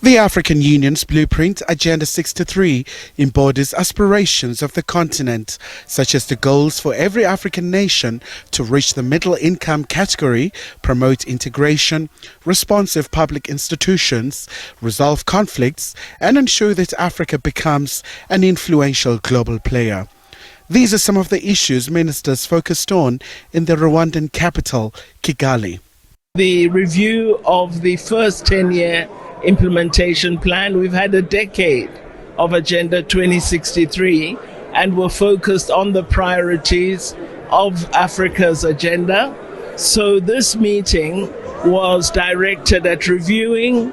The African Union's blueprint, Agenda 63, embodies aspirations of the continent, such as the goals for every African nation to reach the middle income category, promote integration, responsive public institutions, resolve conflicts, and ensure that Africa becomes an influential global player. These are some of the issues ministers focused on in the Rwandan capital, Kigali. The review of the first 10-year implementation plan. We've had a decade of Agenda 2063 and we're focused on the priorities of Africa's agenda. So this meeting was directed at reviewing,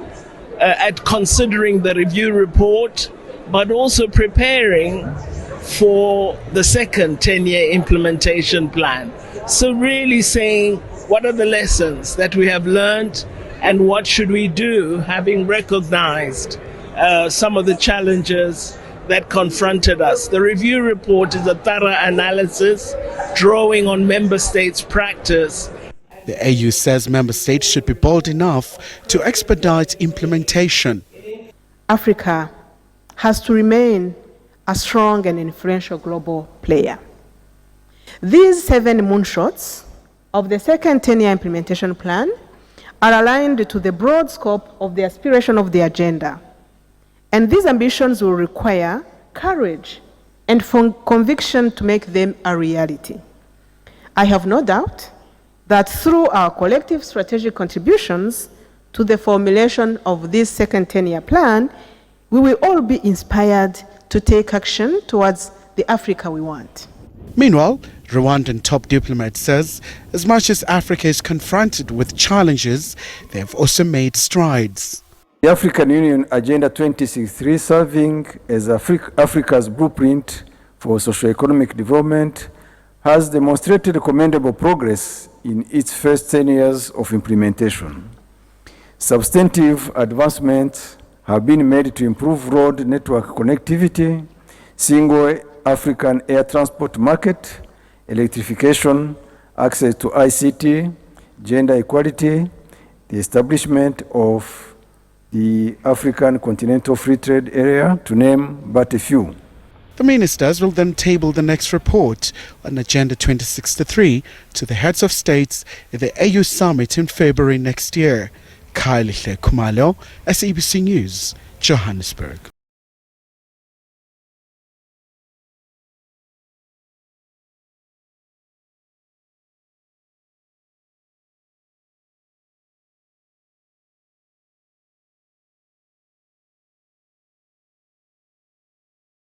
at considering the review report, but also preparing for the second 10-year implementation plan. So really saying, what are the lessons that we have learned and what should we do, having recognized some of the challenges that confronted us. The review report is a thorough analysis drawing on member states' practice. The AU says member states should be bold enough to expedite implementation. Africa has to remain a strong and influential global player. These 7 moonshots of the second 10-year implementation plan are aligned to the broad scope of the aspiration of the agenda. And these ambitions will require courage and conviction to make them a reality. I have no doubt that through our collective strategic contributions to the formulation of this second 10-year plan, we will all be inspired to take action towards the Africa we want. Meanwhile, Rwandan top diplomat says as much as Africa is confronted with challenges, they have also made strides. The African Union Agenda 2063, serving as Africa's blueprint for socio-economic development, has demonstrated commendable progress in its first 10 years of implementation. Substantive advancements have been made to improve road network connectivity, single African air transport market, electrification, access to ICT, gender equality, the establishment of the African Continental Free Trade Area, to name but a few. The ministers will then table the next report on Agenda 2063 to the heads of states at the AU summit in February next year. Khayelihle Khumalo, SABC News, Johannesburg.